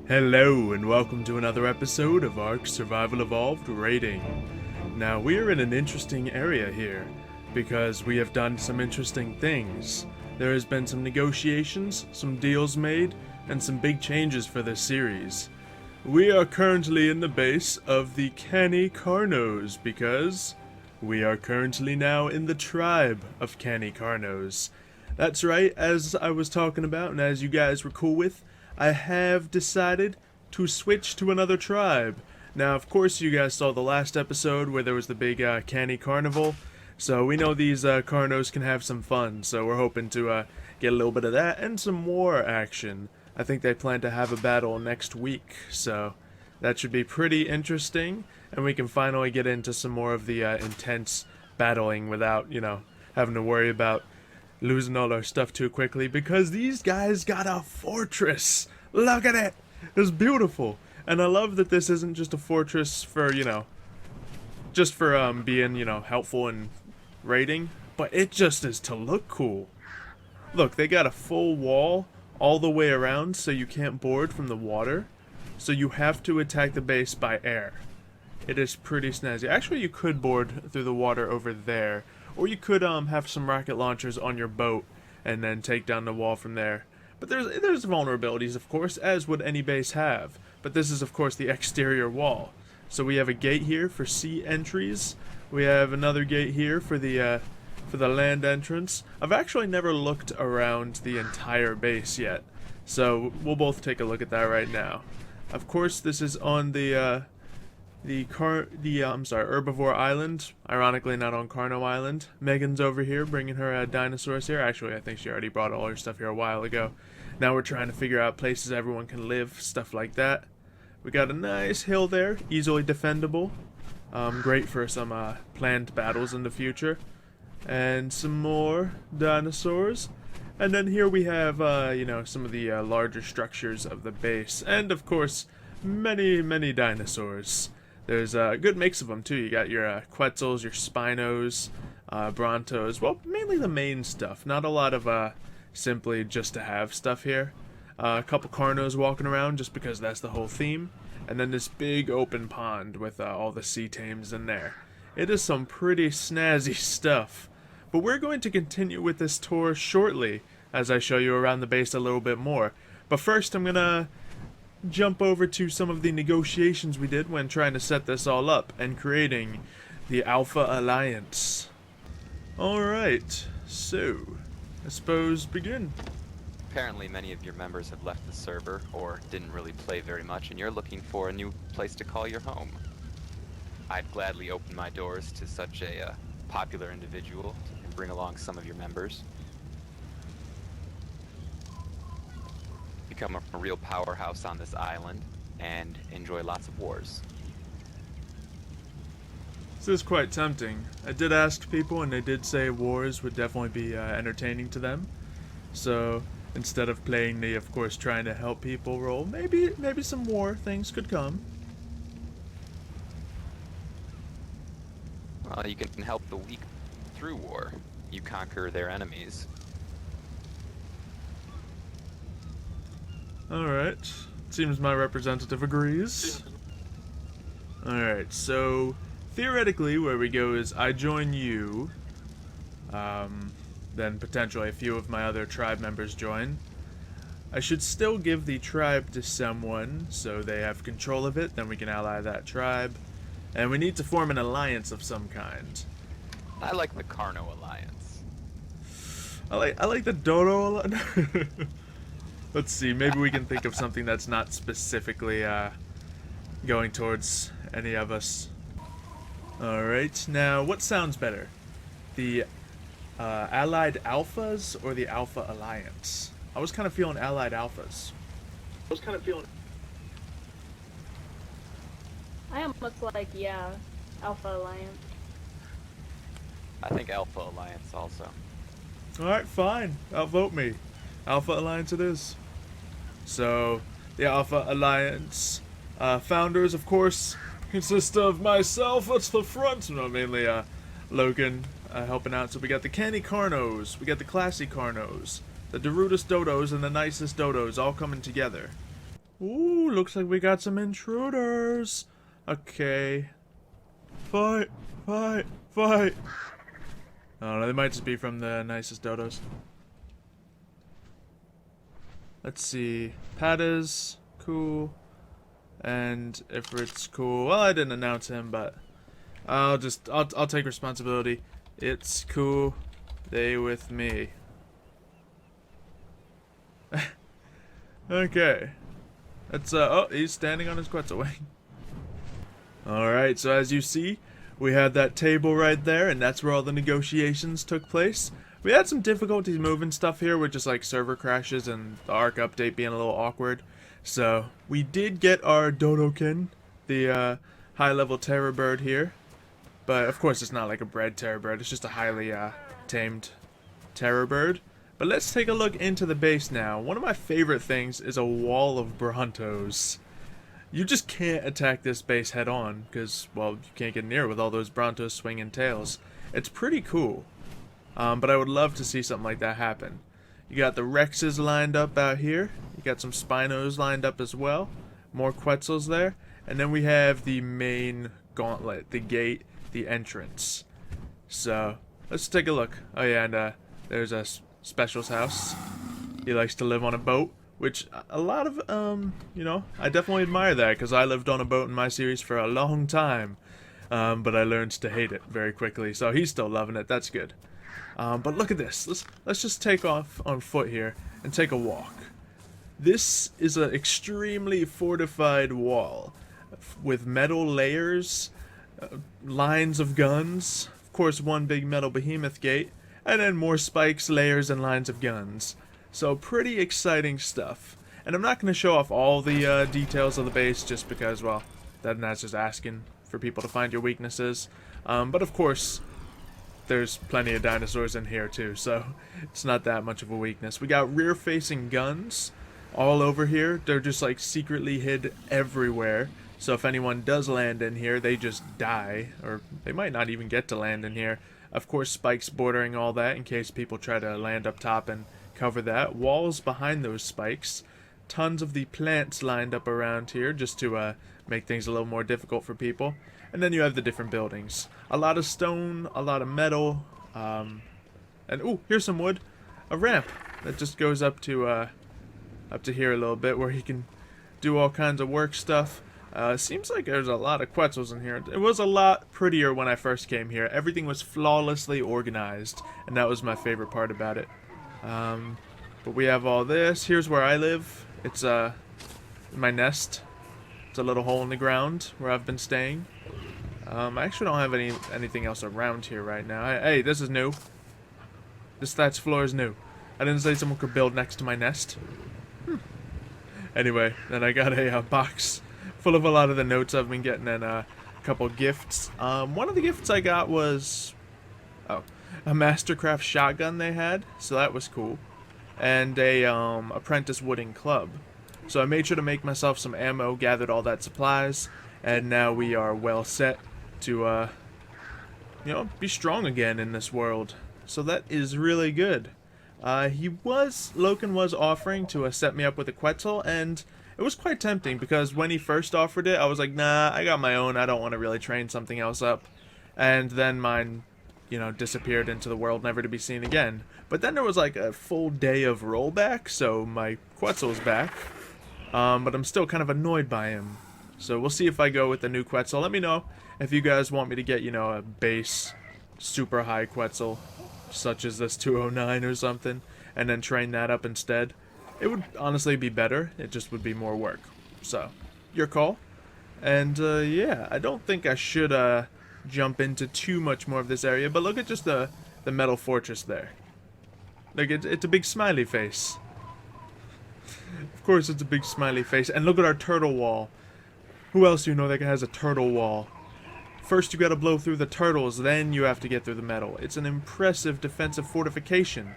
Hello and welcome to another episode of ARK Survival Evolved Raiding. Now we are in an interesting area here because we have done some interesting things. There has been some negotiations, some deals made, and some big changes for this series. We are currently in the base of the Canny Carnos because we are currently now in the tribe of Canny Carnos. That's right, as I was talking about and as you guys were cool with, I have decided to switch to another tribe. Now, of course, you guys saw the last episode where there was the big Canny Carnival, so we know these Carnos can have some fun, so we're hoping to get a little bit of that and some more action. I think they plan to have a battle next week, so that should be pretty interesting, and we can finally get into some more of the intense battling without, having to worry about losing all our stuff too quickly, because these guys got a fortress. Look at it. It's beautiful. And I love that this isn't just a fortress for, just for being, helpful in raiding, but it just is to look cool. Look, they got a full wall all the way around so you can't board from the water. So you have to attack the base by air. It is pretty snazzy. Actually, you could board through the water over there. Or you could have some rocket launchers on your boat and then take down the wall from there. But there's vulnerabilities, of course, as would any base have. But this is, of course, the exterior wall. So we have a gate here for sea entries. We have another gate here for the land entrance. I've actually never looked around the entire base yet, so we'll both take a look at that right now. Of course, this is on the Herbivore Island. Ironically, not on Carno Island. Megan's over here bringing her dinosaurs here. Actually, I think she already brought all her stuff here a while ago. Now we're trying to figure out places everyone can live, stuff like that. We got a nice hill there, easily defendable. Great for some planned battles in the future. And some more dinosaurs. And then here we have, some of the larger structures of the base. And, of course, many dinosaurs. There's a good mix of them, too. You got your Quetzals, your Spinos, Brontos. Well, mainly the main stuff. Not a lot of simply just to have stuff here. A couple Carnos walking around just because that's the whole theme. And then this big open pond with all the sea tames in there. It is some pretty snazzy stuff. But we're going to continue with this tour shortly as I show you around the base a little bit more. But first, I'm going to jump over to some of the negotiations we did when trying to set this all up and creating the Alpha Alliance. Alright, so I suppose begin. Apparently many of your members have left the server or didn't really play very much and you're looking for a new place to call your home. I'd gladly open my doors to such a popular individual and bring along some of your members. Become a real powerhouse on this island and enjoy lots of wars. This is quite tempting. I did ask people and they did say wars would definitely be entertaining to them. So instead of playing the, of course, trying to help people role, maybe some war things could come. Well, you can help the weak through war. You conquer their enemies. Alright, seems my representative agrees. Alright, so theoretically where we go is I join you, then potentially a few of my other tribe members join. I should still give the tribe to someone so they have control of it, then we can ally that tribe. And we need to form an alliance of some kind. I like the Carno Alliance. I like the Dodo Alliance. Let's see, maybe we can think of something that's not specifically going towards any of us. Alright, now what sounds better? The Allied Alphas or the Alpha Alliance? I was kind of feeling Allied Alphas. I almost like, yeah, Alpha Alliance. I think Alpha Alliance also. Alright, fine. Outvote me. Alpha Alliance it is. So, the Alpha Alliance founders, of course, consist of myself at the front. No, mainly Logan helping out. So we got the Canny Carnos, we got the Classy Carnos, the Derudus Dodos, and the Nicest Dodos all coming together. Ooh, looks like we got some intruders. Okay. Fight, fight, fight. I don't know, they might just be from the nicest dodos. Let's see. Pat cool. And Ifrit's cool. Well, I didn't announce him, but I'll take responsibility. It's cool. They with me. Okay. That's oh, he's standing on his Quetzal wing. Alright, so as you see, we had that table right there, and that's where all the negotiations took place. We had some difficulties moving stuff here with just like server crashes and the ARK update being a little awkward. So we did get our Dodokin, the high level terror bird here. But of course it's not like a bred terror bird, it's just a highly tamed terror bird. But let's take a look into the base now. One of my favorite things is a wall of Brontos. You just can't attack this base head on because, well, you can't get near with all those Brontos swinging tails. It's pretty cool. But I would love to see something like that happen. You got the Rexes lined up out here. You got some Spinos lined up as well. More Quetzals there. And then we have the main gauntlet, the gate, the entrance. So, let's take a look. Oh yeah, and there's a Special's house. He likes to live on a boat, which a lot of, you know, I definitely admire that because I lived on a boat in my series for a long time. But I learned to hate it very quickly, so he's still loving it. That's good. But look at this. Let's just take off on foot here and take a walk. This is an extremely fortified wall with metal layers, lines of guns, of course one big metal behemoth gate, and then more spikes, layers, and lines of guns. So pretty exciting stuff. And I'm not going to show off all the details of the base just because, well, that's just asking for people to find your weaknesses. But of course, there's plenty of dinosaurs in here too, so it's not that much of a weakness. We got rear-facing guns all over here. They're just like secretly hid everywhere. So if anyone does land in here, they just die, or they might not even get to land in here. Of course, spikes bordering all that in case people try to land up top and cover that. Walls behind those spikes. Tons of the plants lined up around here just to make things a little more difficult for people. And then you have the different buildings. A lot of stone, a lot of metal, and ooh, here's some wood. A ramp that just goes up to here a little bit where he can do all kinds of work stuff. Seems like there's a lot of Quetzals in here. It was a lot prettier when I first came here. Everything was flawlessly organized, and that was my favorite part about it. But we have all this. Here's where I live. It's my nest. It's a little hole in the ground where I've been staying. I actually don't have anything else around here right now. Hey, this is new. This thatch floor is new. I didn't say someone could build next to my nest. Anyway, then I got a box full of a lot of the notes I've been getting and a couple gifts. One of the gifts I got was a Mastercraft shotgun they had, so that was cool, and a apprentice wooden club. So I made sure to make myself some ammo, gathered all that supplies, and now we are well set to you know, be strong again in this world. So that is really good. Loken was offering to set me up with a Quetzal, and it was quite tempting because when he first offered it, I was like, nah, I got my own. I don't want to really train something else up. And then mine, you know, disappeared into the world, never to be seen again. But then there was like a full day of rollback, so my Quetzal's back. But I'm still kind of annoyed by him. So we'll see if I go with the new Quetzal. Let me know if you guys want me to get, you know, a base super high Quetzal, such as this 209 or something, and then train that up instead. It would honestly be better. It just would be more work. So, your call. And, yeah, I don't think I should, jump into too much more of this area, but look at just the metal fortress there. Like, it's a big smiley face. Of course it's a big smiley face. And look at our turtle wall. Who else do you know that has a turtle wall? First you gotta blow through the turtles, then you have to get through the metal. It's an impressive defensive fortification.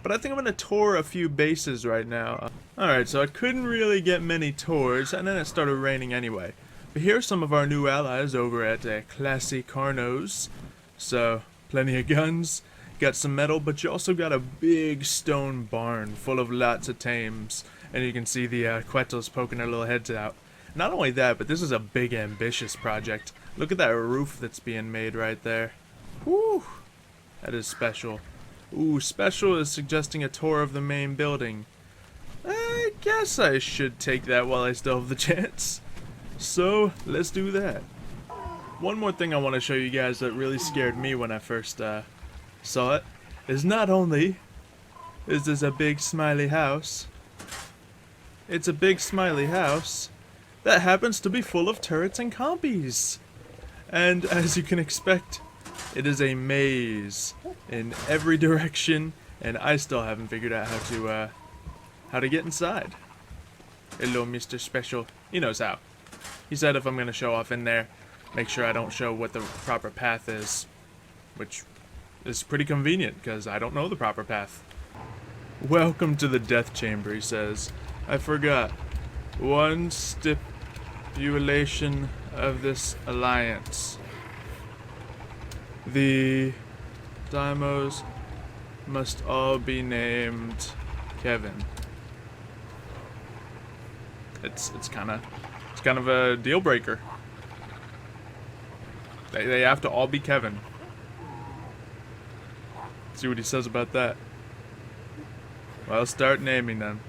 But I think I'm going to tour a few bases right now. Alright, so I couldn't really get many tours, and then it started raining anyway. But here's some of our new allies over at Classy Carnos. So, plenty of guns, got some metal, but you also got a big stone barn full of lots of tames. And you can see the Quetzals poking their little heads out. Not only that, but this is a big, ambitious project. Look at that roof that's being made right there. Whew! That is special. Ooh, special is suggesting a tour of the main building. I guess I should take that while I still have the chance. So, let's do that. One more thing I want to show you guys that really scared me when I first saw it is not only is this a big smiley house, it's a big smiley house that happens to be full of turrets and compies. And as you can expect, it is a maze in every direction, and I still haven't figured out how to get inside. Hello, Mr. Special. He knows how. He said if I'm gonna show off in there, make sure I don't show what the proper path is, which is pretty convenient because I don't know the proper path. Welcome to the death chamber, he says. I forgot. One stipulation of this alliance. The Dimos must all be named Kevin. It's kind of a deal breaker. They have to all be Kevin. See what he says about that. Well, start naming them.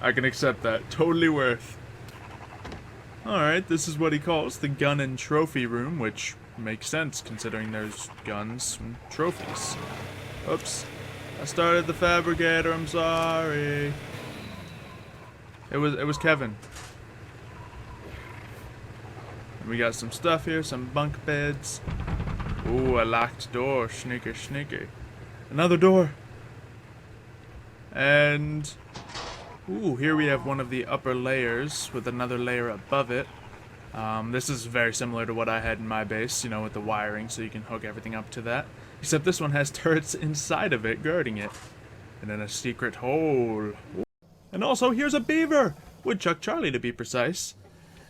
I can accept that. Totally worth. Alright, this is what he calls the gun and trophy room, which makes sense considering there's guns and trophies. Oops. I started the fabricator, I'm sorry. It was Kevin. And we got some stuff here, some bunk beds. Ooh, a locked door. Sneaky, sneaky. Another door. And ooh, here we have one of the upper layers with another layer above it. This is very similar to what I had in my base, you know, with the wiring, so you can hook everything up to that. Except this one has turrets inside of it, guarding it. And then a secret hole. Ooh. And also, here's a beaver! Woodchuck Charlie, to be precise.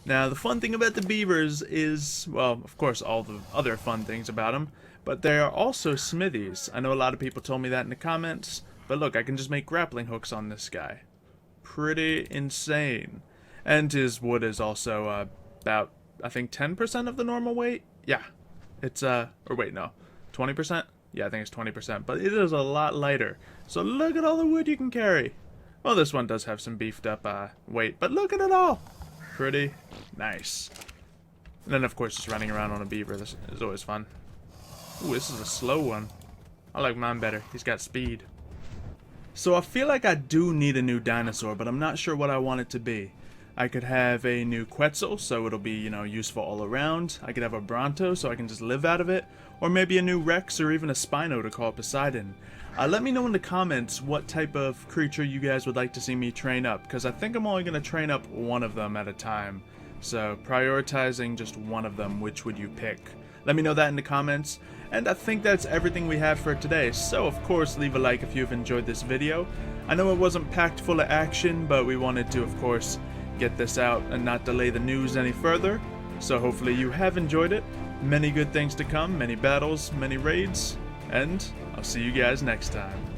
Now, the fun thing about the beavers is, well, of course, all the other fun things about them, but they are also smithies. I know a lot of people told me that in the comments, but look, I can just make grappling hooks on this guy. Pretty insane. And his wood is also about, I think, 10% of the normal weight? Yeah. It's, or wait, no. 20%? Yeah, I think it's 20%, but it is a lot lighter. So look at all the wood you can carry. Well, this one does have some beefed up weight, but look at it all. Pretty nice. And then, of course, just running around on a beaver. This is always fun. Ooh, this is a slow one. I like mine better. He's got speed. So I feel like I do need a new dinosaur, but I'm not sure what I want it to be. I could have a new Quetzal, so it'll be, you know, useful all around. I could have a Bronto, so I can just live out of it. Or maybe a new Rex, or even a Spino to call Poseidon. Let me know in the comments what type of creature you guys would like to see me train up, because I think I'm only going to train up one of them at a time. So, prioritizing just one of them, which would you pick? Let me know that in the comments. And I think that's everything we have for today, so of course leave a like if you've enjoyed this video. I know it wasn't packed full of action, but we wanted to, of course, get this out and not delay the news any further. So hopefully you have enjoyed it. Many good things to come, many battles, many raids, and I'll see you guys next time.